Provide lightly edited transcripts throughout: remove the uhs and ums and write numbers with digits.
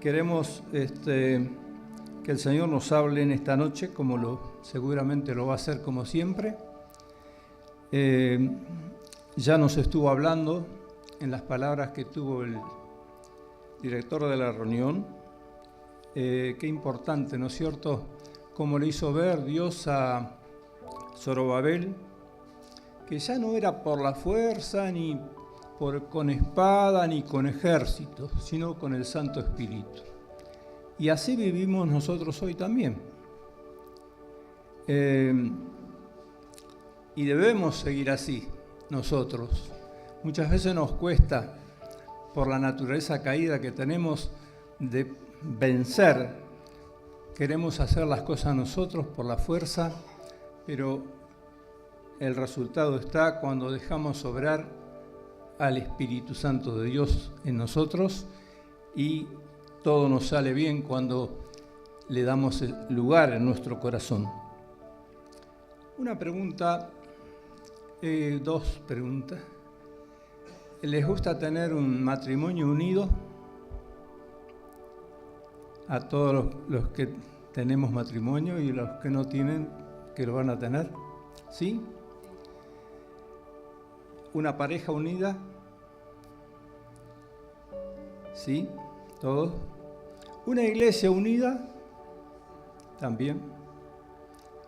Queremos que el Señor nos hable en esta noche, seguramente lo va a hacer como siempre. Ya nos estuvo hablando en las palabras que tuvo el director de la reunión. Qué importante, ¿no es cierto?, cómo le hizo ver Dios a Zorobabel, que ya no era por la fuerza, ni con espada, ni con ejército, sino con el Santo Espíritu. Y así vivimos nosotros hoy también. Y debemos seguir así nosotros. Muchas veces nos cuesta, por la naturaleza caída que tenemos, de vencer. Queremos hacer las cosas nosotros por la fuerza, pero el resultado está cuando dejamos obrar al Espíritu Santo de Dios en nosotros, y todo nos sale bien cuando le damos lugar en nuestro corazón. Una pregunta, dos preguntas. ¿Les gusta tener un matrimonio unido? A todos los que tenemos matrimonio y los que no tienen, que lo van a tener, ¿sí? ¿Una pareja unida? ¿Sí? ¿Todos? ¿Una iglesia unida? También.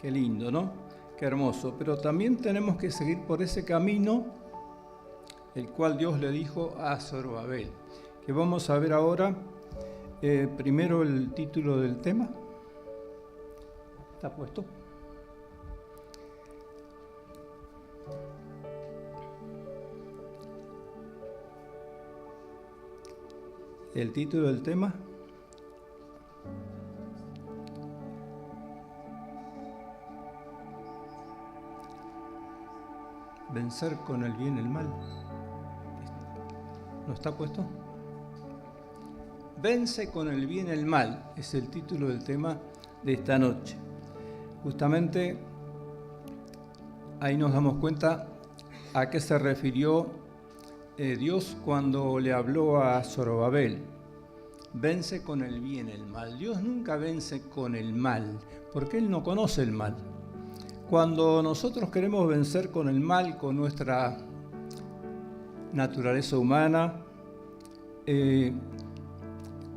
Qué lindo, ¿no? Qué hermoso. Pero también tenemos que seguir por ese camino, el cual Dios le dijo a Zorobabel, que vamos a ver ahora. Primero el título del tema. ¿Está puesto? El título del tema. Vencer con el bien el mal. ¿No está puesto? Vence con el bien el mal, es el título del tema de esta noche. Justamente ahí nos damos cuenta a qué se refirió Dios cuando le habló a Zorobabel. Vence con el bien el mal. Dios nunca vence con el mal, porque Él no conoce el mal. Cuando nosotros queremos vencer con el mal, con nuestra naturaleza humana,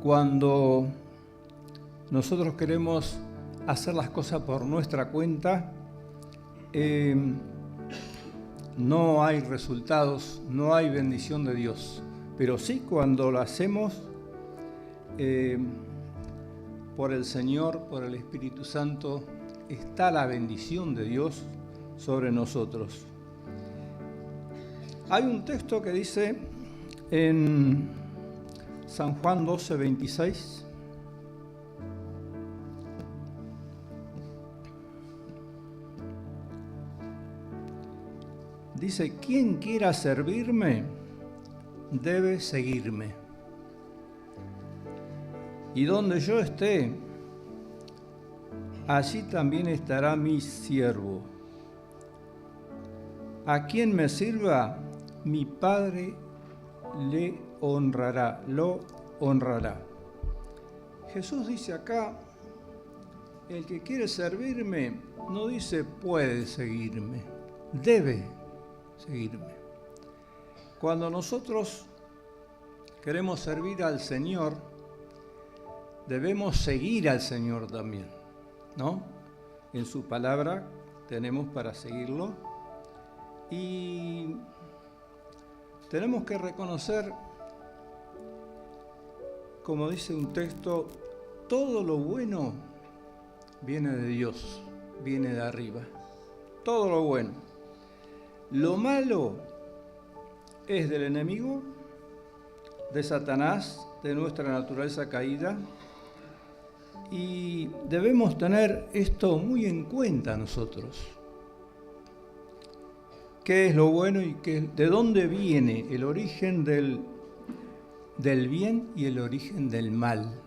cuando nosotros queremos hacer las cosas por nuestra cuenta, no hay resultados, no hay bendición de Dios. Pero sí, cuando lo hacemos por el Señor, por el Espíritu Santo, está la bendición de Dios sobre nosotros. Hay un texto que dice en San Juan 12:26. Dice: quien quiera servirme, debe seguirme. Y donde yo esté, allí también estará mi siervo. A quien me sirva, mi Padre le honrará, lo honrará. Jesús dice acá, el que quiere servirme, no dice puede seguirme, debe seguirme. Cuando nosotros queremos servir al Señor, debemos seguir al Señor también, ¿no? En su palabra tenemos para seguirlo, y tenemos que reconocer, como dice un texto, todo lo bueno viene de Dios, viene de arriba, todo lo bueno. Lo malo es del enemigo, de Satanás, de nuestra naturaleza caída, y debemos tener esto muy en cuenta nosotros. ¿Qué es lo bueno y de dónde viene el origen del bien y el origen del mal?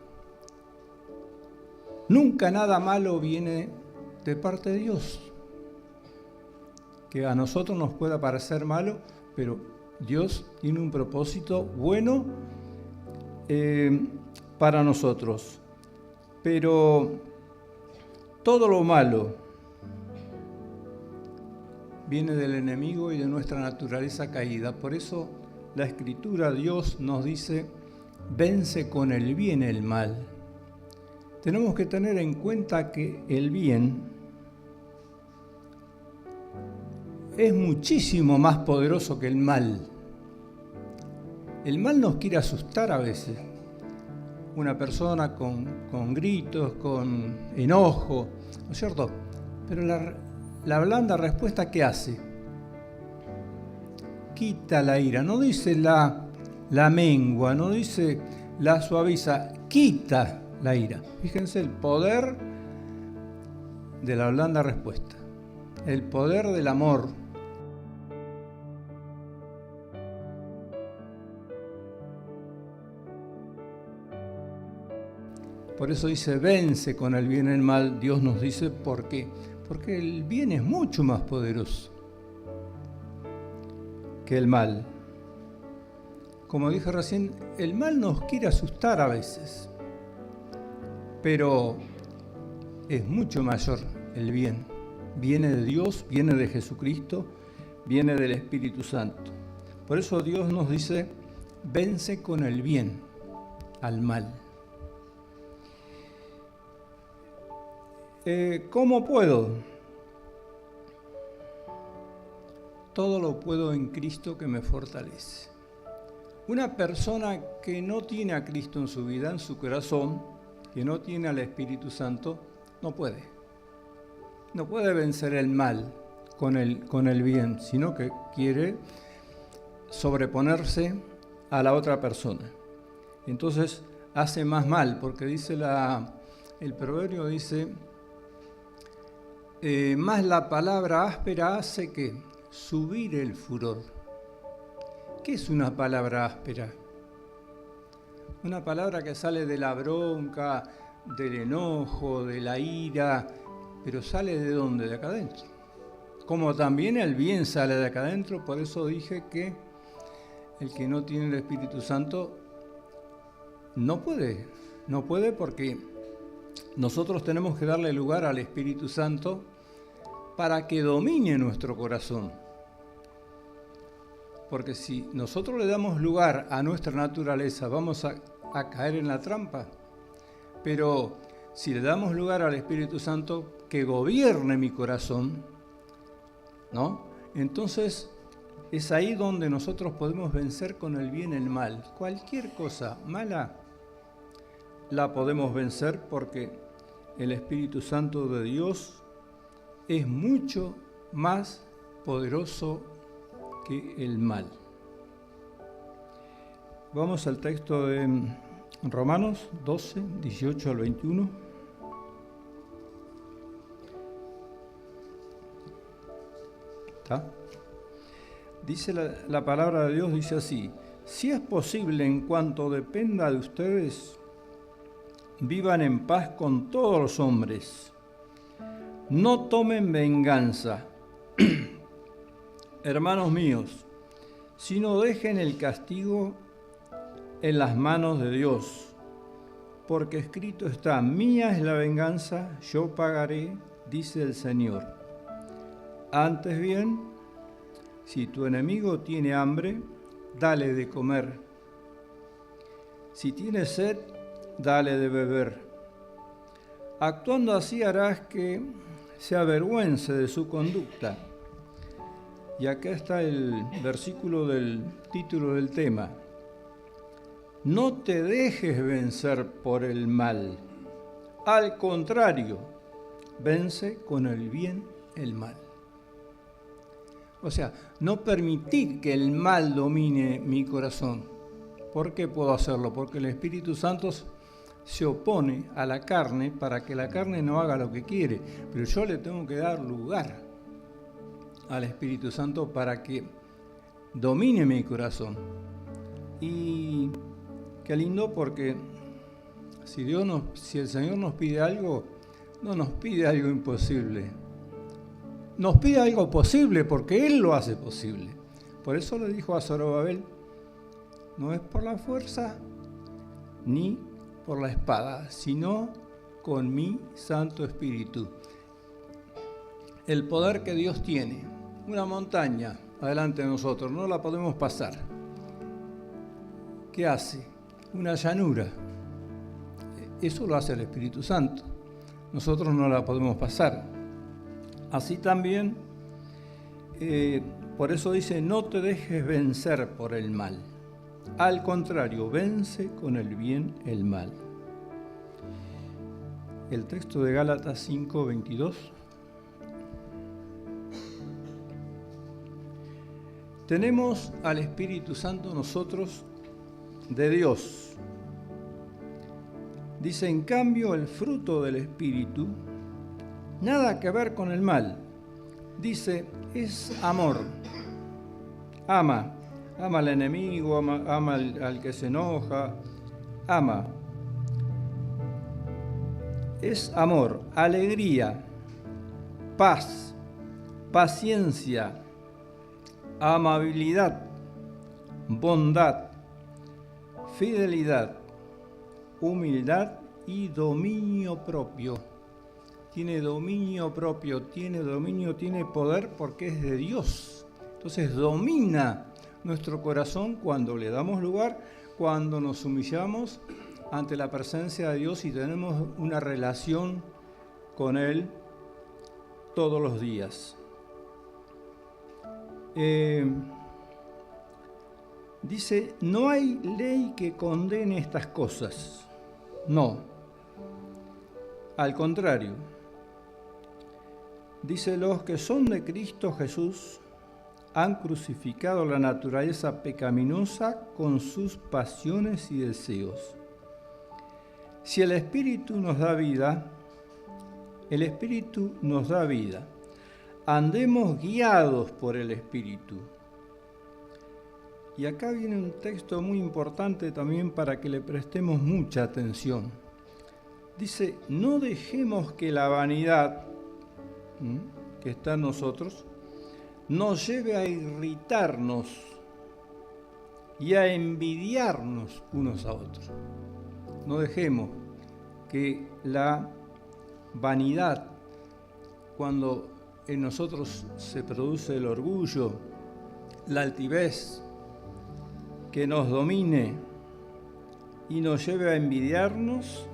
Nunca nada malo viene de parte de Dios. Que a nosotros nos pueda parecer malo, pero Dios tiene un propósito bueno para nosotros. Pero todo lo malo viene del enemigo y de nuestra naturaleza caída. Por eso la Escritura, Dios nos dice, vence con el bien el mal. Tenemos que tener en cuenta que el bien es muchísimo más poderoso que el mal. El mal nos quiere asustar a veces. Una persona con gritos, con enojo, ¿no es cierto? Pero la blanda respuesta, ¿qué hace? Quita la ira, no dice la mengua, no dice la suaviza, quita la ira. Fíjense el poder de la blanda respuesta, el poder del amor. Por eso dice, vence con el bien el mal. Dios nos dice, ¿por qué? Porque el bien es mucho más poderoso que el mal. Como dije recién, el mal nos quiere asustar a veces, pero es mucho mayor el bien. Viene de Dios, viene de Jesucristo, viene del Espíritu Santo. Por eso Dios nos dice, vence con el bien al mal. ¿Cómo puedo? Todo lo puedo en Cristo que me fortalece. Una persona que no tiene a Cristo en su vida, en su corazón, que no tiene al Espíritu Santo, no puede. No puede vencer el mal con el bien, sino que quiere sobreponerse a la otra persona. Entonces hace más mal, porque dice el proverbio dice, más la palabra áspera hace que subir el furor. ¿Qué es una palabra áspera? Una palabra que sale de la bronca, del enojo, de la ira, pero sale ¿de dónde? De acá adentro. Como también el bien sale de acá adentro, por eso dije que el que no tiene el Espíritu Santo no puede porque nosotros tenemos que darle lugar al Espíritu Santo para que domine nuestro corazón. Porque si nosotros le damos lugar a nuestra naturaleza, vamos a caer en la trampa. Pero si le damos lugar al Espíritu Santo que gobierne mi corazón, ¿no? Entonces es ahí donde nosotros podemos vencer con el bien el mal. Cualquier cosa mala la podemos vencer porque el Espíritu Santo de Dios es mucho más poderoso que el mal. Vamos al texto de Romanos 12, 18 al 21. ¿Está? Dice la palabra de Dios, dice así: si es posible, en cuanto dependa de ustedes, vivan en paz con todos los hombres. No tomen venganza, hermanos míos, sino dejen el castigo en las manos de Dios, porque escrito está: mía es la venganza, yo pagaré, dice el Señor. Antes bien, si tu enemigo tiene hambre, dale de comer. Si tiene sed, dale de beber. Actuando así harás que se avergüence de su conducta. Y acá está el versículo del título del tema. No te dejes vencer por el mal. Al contrario, vence con el bien el mal. O sea, no permitir que el mal domine mi corazón. ¿Por qué puedo hacerlo? Porque el Espíritu Santo se opone a la carne para que la carne no haga lo que quiere. Pero yo le tengo que dar lugar al Espíritu Santo para que domine mi corazón. Y qué lindo, porque si el Señor nos pide algo, no nos pide algo imposible. Nos pide algo posible porque Él lo hace posible. Por eso le dijo a Zorobabel: no es por la fuerza ni por la espada, sino con mi Santo Espíritu. El poder que Dios tiene, una montaña adelante de nosotros, no la podemos pasar. ¿Qué hace? Una llanura. Eso lo hace el Espíritu Santo. Nosotros no la podemos pasar. Así también, por eso dice, no te dejes vencer por el mal. Al contrario, vence con el bien el mal. El texto de Gálatas 5:22. Tenemos al Espíritu Santo nosotros de Dios. Dice, en cambio, el fruto del Espíritu, nada que ver con el mal. Dice, es amor. Ama al enemigo, ama al que se enoja, ama. Es amor, alegría, paz, paciencia, amabilidad, bondad, fidelidad, humildad y dominio propio. Tiene dominio propio, tiene poder porque es de Dios. Entonces domina nuestro corazón cuando le damos lugar, cuando nos humillamos ante la presencia de Dios y tenemos una relación con Él todos los días. Dice, no hay ley que condene estas cosas. No. Al contrario. Dice, los que son de Cristo Jesús han crucificado la naturaleza pecaminosa con sus pasiones y deseos. Si el Espíritu nos da vida, el Espíritu nos da vida. Andemos guiados por el Espíritu. Y acá viene un texto muy importante también para que le prestemos mucha atención. Dice, no dejemos que la vanidad que está en nosotros nos lleve a irritarnos y a envidiarnos unos a otros. No dejemos que la vanidad, cuando en nosotros se produce el orgullo, la altivez, que nos domine y nos lleve a envidiarnos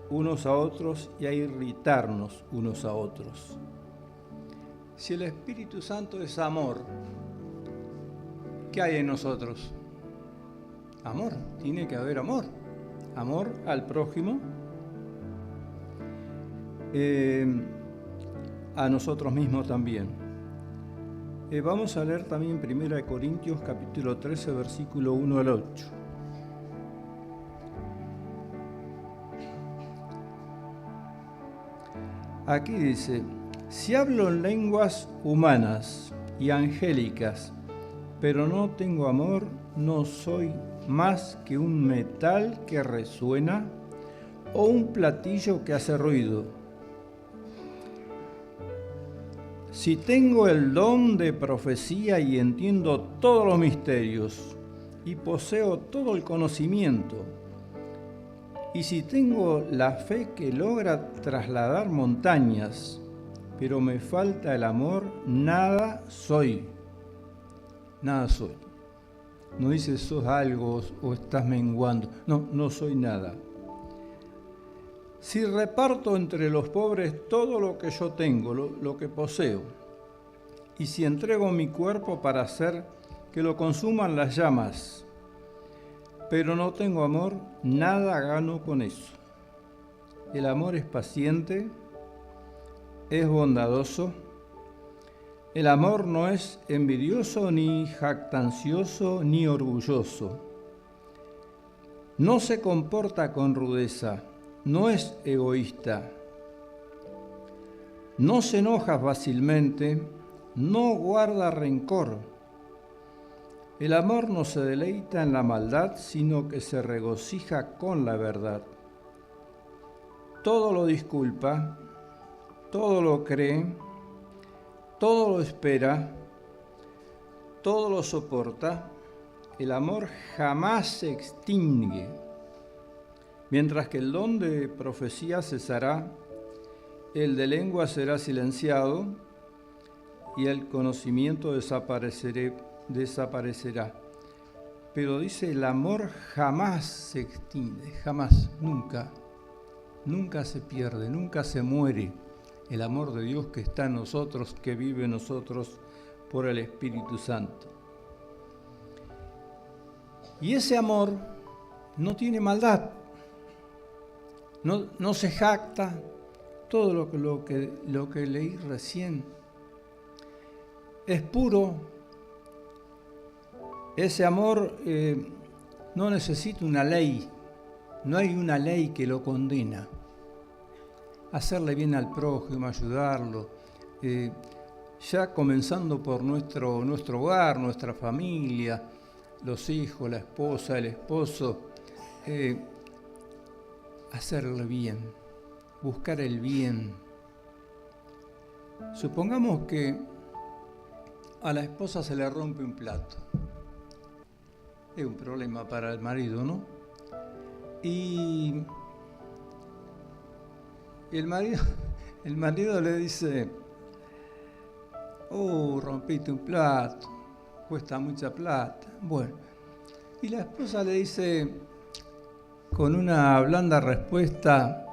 unos a otros y a irritarnos unos a otros. Si el Espíritu Santo es amor, ¿qué hay en nosotros? Amor, tiene que haber amor. Amor al prójimo, a nosotros mismos también. Vamos a leer también 1 Corintios capítulo 13, versículo 1 al 8. Aquí dice, si hablo en lenguas humanas y angélicas, pero no tengo amor, no soy más que un metal que resuena o un platillo que hace ruido. Si tengo el don de profecía y entiendo todos los misterios y poseo todo el conocimiento, y si tengo la fe que logra trasladar montañas, pero me falta el amor, nada soy. Nada soy. No dice sos algo o estás menguando. No, no soy nada. Si reparto entre los pobres todo lo que yo tengo, lo que poseo, y si entrego mi cuerpo para hacer que lo consuman las llamas, pero no tengo amor, nada gano con eso. El amor es paciente, es bondadoso. El amor no es envidioso, ni jactancioso, ni orgulloso. No se comporta con rudeza. No es egoísta, no se enoja fácilmente, no guarda rencor. El amor no se deleita en la maldad, sino que se regocija con la verdad. Todo lo disculpa, todo lo cree, todo lo espera, todo lo soporta. El amor jamás se extingue. mientras que el don de profecía cesará, el de lengua será silenciado y el conocimiento desaparecerá. Pero dice, el amor jamás se extingue, jamás, nunca se pierde, nunca se muere. El amor de Dios que está en nosotros, que vive en nosotros por el Espíritu Santo. Y ese amor no tiene maldad, no se jacta, todo lo que leí recién es puro. Ese amor no necesita una ley, no hay una ley que lo condena. Hacerle bien al prójimo, ayudarlo, ya comenzando por nuestro hogar, nuestra familia, los hijos, la esposa, el esposo, hacerle bien, buscar el bien. Supongamos que a la esposa se le rompe un plato. Es un problema para el marido, ¿no? Y el marido le dice, rompiste un plato, cuesta mucha plata. Bueno, y la esposa le dice con una blanda respuesta,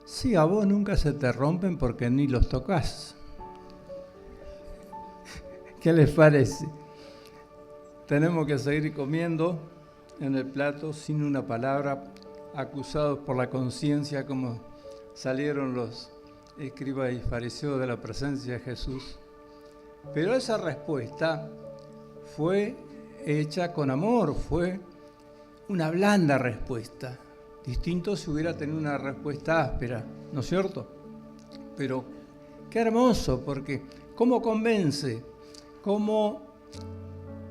sí, a vos nunca se te rompen porque ni los tocas. ¿Qué les parece? Tenemos que seguir comiendo en el plato sin una palabra, acusados por la conciencia, como salieron los escribas y fariseos de la presencia de Jesús. Pero esa respuesta fue hecha con amor, fue una blanda respuesta. Distinto si hubiera tenido una respuesta áspera, ¿no es cierto? Pero qué hermoso, porque ¿cómo convence?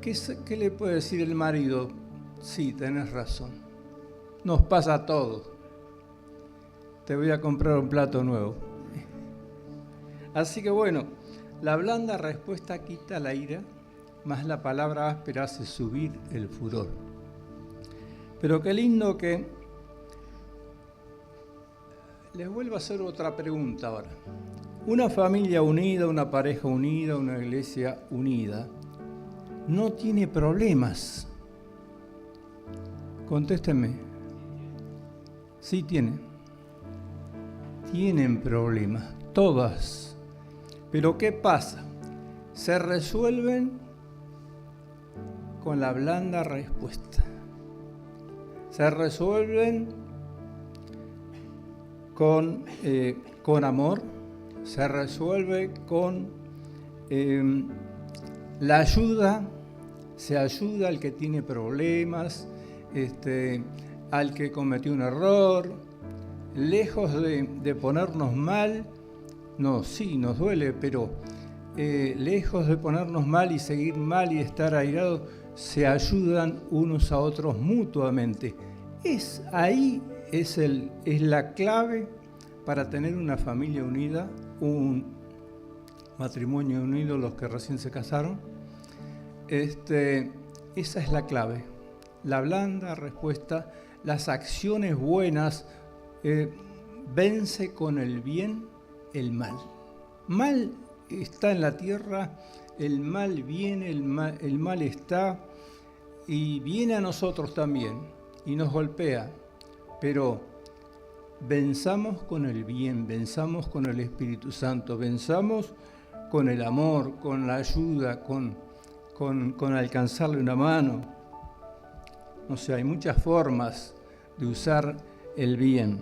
¿Qué le puede decir el marido? Sí, tenés razón. Nos pasa a todos. Te voy a comprar un plato nuevo. Así que bueno, la blanda respuesta quita la ira, más la palabra áspera hace subir el furor. Pero qué lindo que les vuelvo a hacer otra pregunta ahora. Una familia unida, una pareja unida, una iglesia unida, no tiene problemas. Contéstenme. Sí tienen. Tienen problemas, todas. Pero ¿qué pasa? Se resuelven con la blanda respuesta. Se resuelven con amor, se resuelve con la ayuda, se ayuda al que tiene problemas, al que cometió un error, lejos de ponernos mal, no, sí, nos duele, pero lejos de ponernos mal y seguir mal y estar airados, se ayudan unos a otros mutuamente. Ahí es la clave para tener una familia unida, un matrimonio unido, los que recién se casaron. Esa es la clave. La blanda respuesta, las acciones buenas, vence con el bien el mal. Mal está en la tierra, el mal viene, el mal está y viene a nosotros también y nos golpea, pero venzamos con el bien, venzamos con el Espíritu Santo, venzamos con el amor, con la ayuda, con alcanzarle una mano. No sé, hay muchas formas de usar el bien,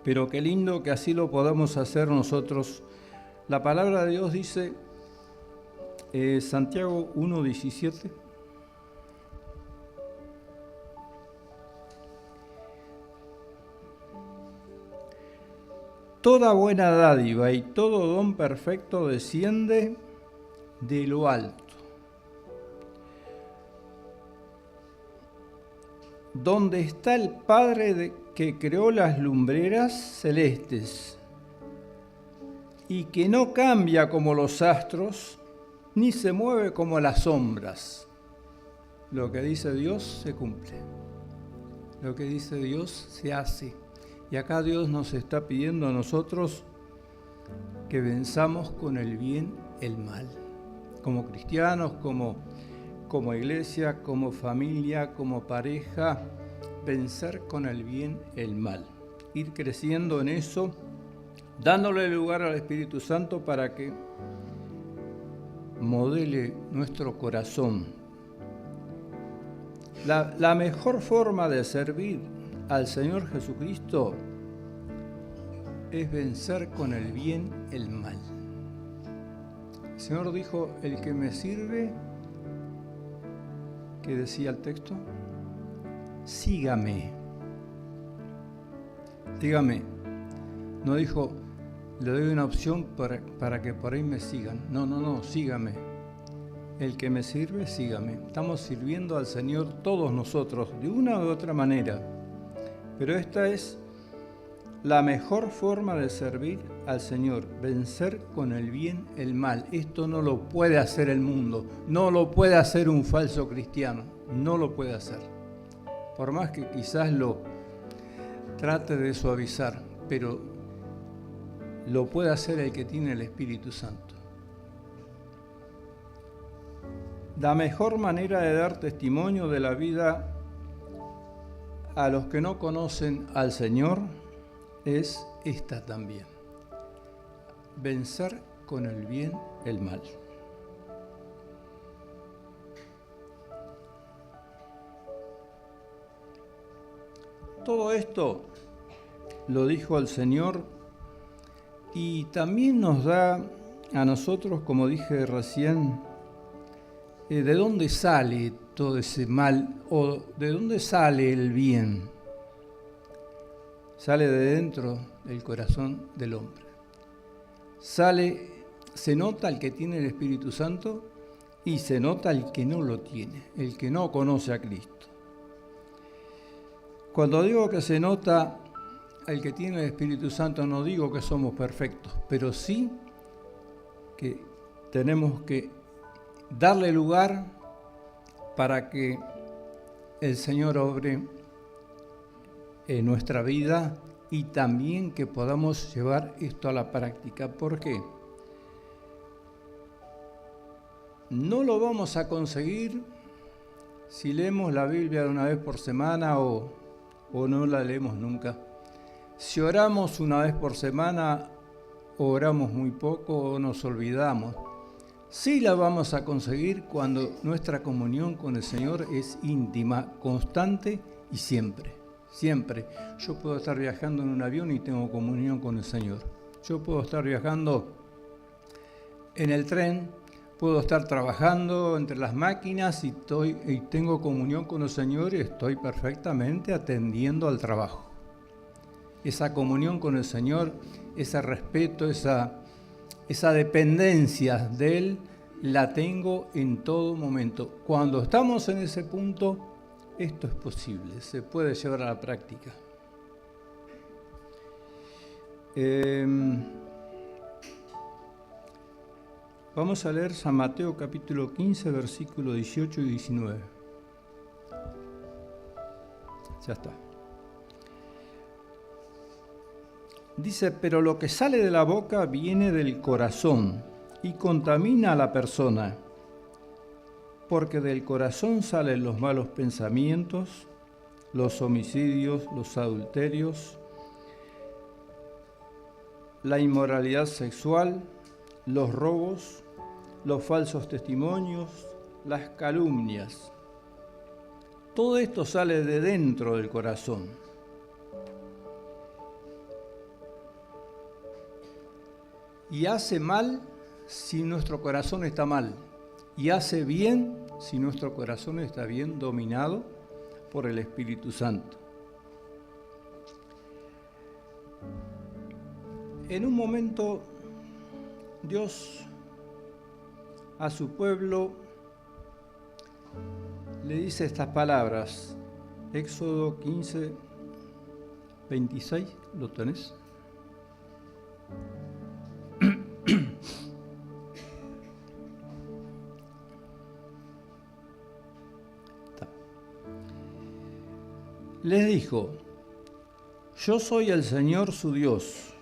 pero qué lindo que así lo podamos hacer nosotros. La palabra de Dios dice, Santiago 1:17, toda buena dádiva y todo don perfecto desciende de lo alto, donde está el Padre que creó las lumbreras celestes y que no cambia como los astros, ni se mueve como las sombras. lo que dice Dios se cumple. Lo que dice Dios se hace. Y acá Dios nos está pidiendo a nosotros que venzamos con el bien el mal. Como cristianos, como iglesia, como familia, como pareja, vencer con el bien el mal. Ir creciendo en eso, dándole lugar al Espíritu Santo para que modele nuestro corazón. La mejor forma de servir al Señor Jesucristo es vencer con el bien el mal. El Señor dijo, el que me sirve, ¿qué decía el texto? Sígame. Dígame. No dijo, le doy una opción para que por ahí me sigan. No, sígame. El que me sirve, sígame. Estamos sirviendo al Señor todos nosotros, de una u otra manera. Pero esta es la mejor forma de servir al Señor, vencer con el bien el mal. Esto no lo puede hacer el mundo, no lo puede hacer un falso cristiano, no lo puede hacer. Por más que quizás lo trate de suavizar, pero lo puede hacer el que tiene el Espíritu Santo. La mejor manera de dar testimonio de la vida a los que no conocen al Señor es esta también: vencer con el bien el mal. Todo esto lo dijo el Señor y también nos da a nosotros, como dije recién, ¿de dónde sale todo ese mal o de dónde sale el bien? Sale de dentro del corazón del hombre. Se nota el que tiene el Espíritu Santo y se nota el que no lo tiene, el que no conoce a Cristo. Cuando digo que se nota el que tiene el Espíritu Santo, no digo que somos perfectos, pero sí que tenemos que darle lugar para que el Señor obre en nuestra vida y también que podamos llevar esto a la práctica. ¿Por qué? No lo vamos a conseguir si leemos la Biblia una vez por semana o no la leemos nunca. Si oramos una vez por semana o oramos muy poco o nos olvidamos. Sí la vamos a conseguir cuando nuestra comunión con el Señor es íntima, constante y siempre. Siempre. Yo puedo estar viajando en un avión y tengo comunión con el Señor. Yo puedo estar viajando en el tren, puedo estar trabajando entre las máquinas y tengo comunión con el Señor y estoy perfectamente atendiendo al trabajo. Esa comunión con el Señor, ese respeto, esa dependencia de Él, la tengo en todo momento. Cuando estamos en ese punto, esto es posible, se puede llevar a la práctica. Vamos a leer San Mateo capítulo 15, versículos 18 y 19. Ya está. Dice, pero lo que sale de la boca viene del corazón y contamina a la persona, porque del corazón salen los malos pensamientos, los homicidios, los adulterios, la inmoralidad sexual, los robos, los falsos testimonios, las calumnias. Todo esto sale de dentro del corazón. Y hace mal si nuestro corazón está mal. Y hace bien si nuestro corazón está bien dominado por el Espíritu Santo. En un momento, Dios a su pueblo le dice estas palabras. Éxodo 15, 26, ¿lo tenés? Les dijo: yo soy el Señor su Dios.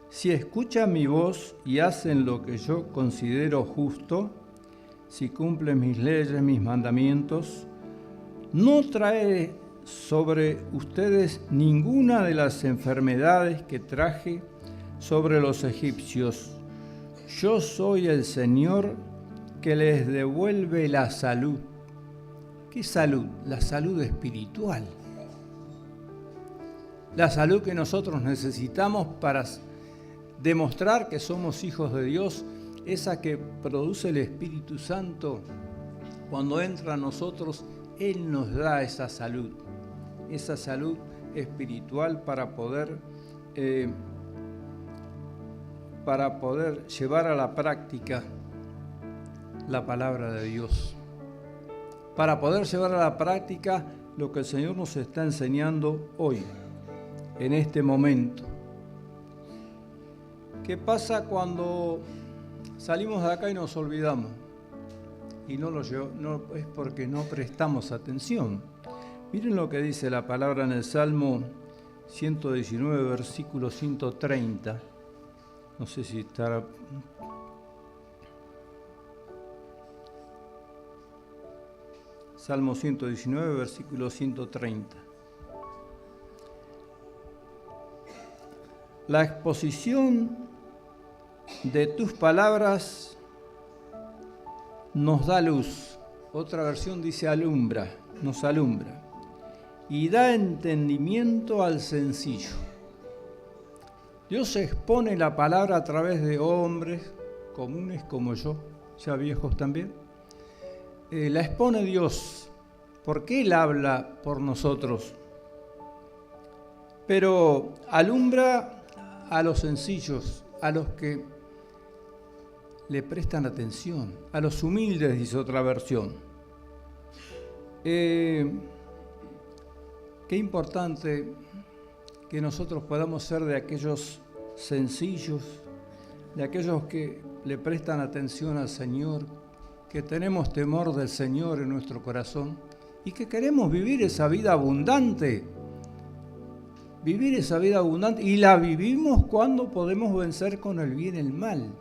Si escuchan mi voz y hacen lo que yo considero justo, si cumplen mis leyes, mis mandamientos, no traeré sobre ustedes ninguna de las enfermedades que traje sobre los egipcios. Yo soy el Señor que les devuelve la salud. ¿Qué salud? La salud espiritual. La salud que nosotros necesitamos para demostrar que somos hijos de Dios, esa que produce el Espíritu Santo. Cuando entra a nosotros, Él nos da esa salud espiritual para poder llevar a la práctica la palabra de Dios, para poder llevar a la práctica lo que el Señor nos está enseñando hoy, en este momento. ¿Qué pasa cuando salimos de acá y nos olvidamos? Y no es porque no prestamos atención. Miren lo que dice la palabra en el Salmo 119, versículo 130. No sé si está... Salmo 119, versículo 130. La exposición de tus palabras nos da luz. Otra versión dice alumbra, nos alumbra. Y da entendimiento al sencillo. Dios expone la palabra a través de hombres comunes como yo, ya viejos también. La expone Dios, porque Él habla por nosotros. Pero alumbra a los sencillos, a los que le prestan atención, a los humildes, dice otra versión. Qué importante que nosotros podamos ser de aquellos sencillos, de aquellos que le prestan atención al Señor, que tenemos temor del Señor en nuestro corazón y que queremos vivir esa vida abundante. Vivir esa vida abundante, y la vivimos cuando podemos vencer con el bien el mal.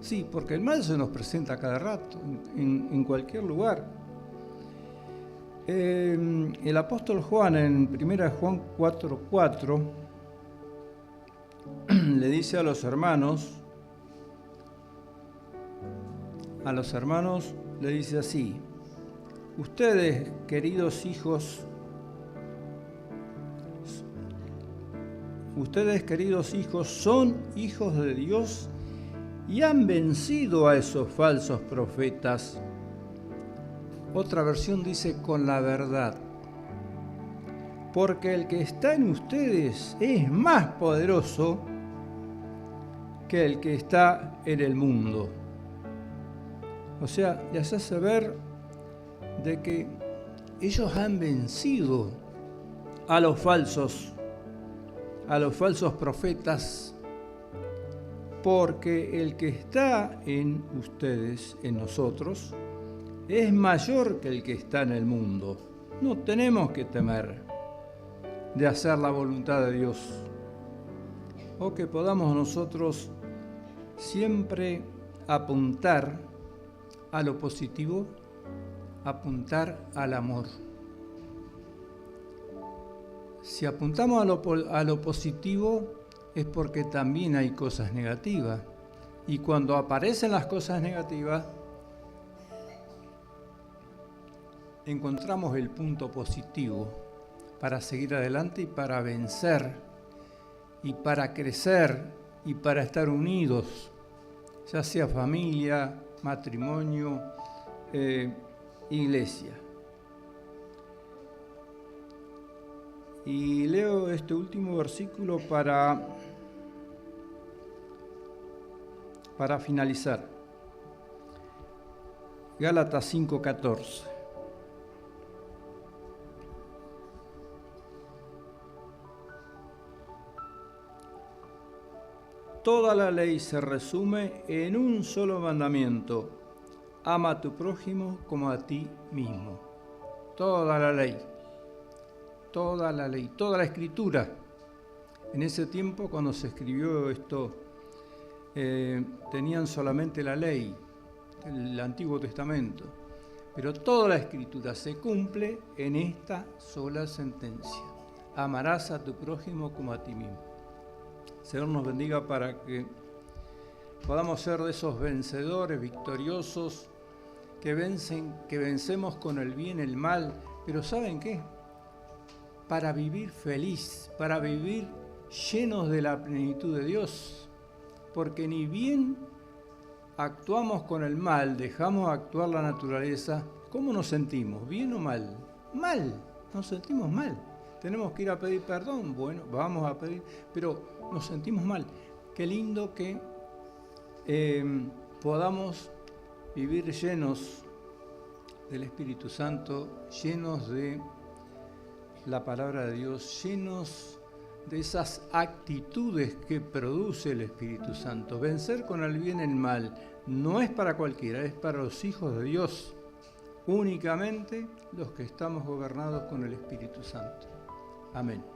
Sí, porque el mal se nos presenta a cada rato, en cualquier lugar. El apóstol Juan, en 1 Juan 4:4, le dice a los hermanos le dice así: ustedes, queridos hijos, son hijos de Dios y han vencido a esos falsos profetas. Otra versión dice con la verdad. Porque el que está en ustedes es más poderoso que el que está en el mundo. O sea, les hace ver de que ellos han vencido a los falsos profetas, porque el que está en ustedes, en nosotros, es mayor que el que está en el mundo. No tenemos que temer de hacer la voluntad de Dios, o que podamos nosotros siempre apuntar a lo positivo, apuntar al amor. Si apuntamos a lo positivo es porque también hay cosas negativas. Y cuando aparecen las cosas negativas, encontramos el punto positivo para seguir adelante y para vencer y para crecer y para estar unidos, ya sea familia, matrimonio, iglesia. Y leo este último versículo para finalizar. Gálatas 5:14. Toda la ley se resume en un solo mandamiento: ama a tu prójimo como a ti mismo. Toda la ley. toda la ley, toda la escritura. En ese tiempo, cuando se escribió esto, tenían solamente la ley, el Antiguo Testamento, pero toda la escritura se cumple en esta sola sentencia: amarás a tu prójimo como a ti mismo. Señor nos bendiga para que podamos ser de esos vencedores, victoriosos, que vencemos con el bien el mal, pero ¿saben qué? Para vivir feliz, para vivir llenos de la plenitud de Dios, porque ni bien actuamos con el mal, dejamos actuar la naturaleza, ¿cómo nos sentimos? ¿Bien o mal? Mal, nos sentimos mal. Tenemos que ir a pedir perdón, bueno, vamos a pedir, pero nos sentimos mal. Qué lindo que podamos vivir llenos del Espíritu Santo, llenos de la palabra de Dios, llenos de esas actitudes que produce el Espíritu Santo. Vencer con el bien el mal no es para cualquiera, es para los hijos de Dios, únicamente los que estamos gobernados con el Espíritu Santo. Amén.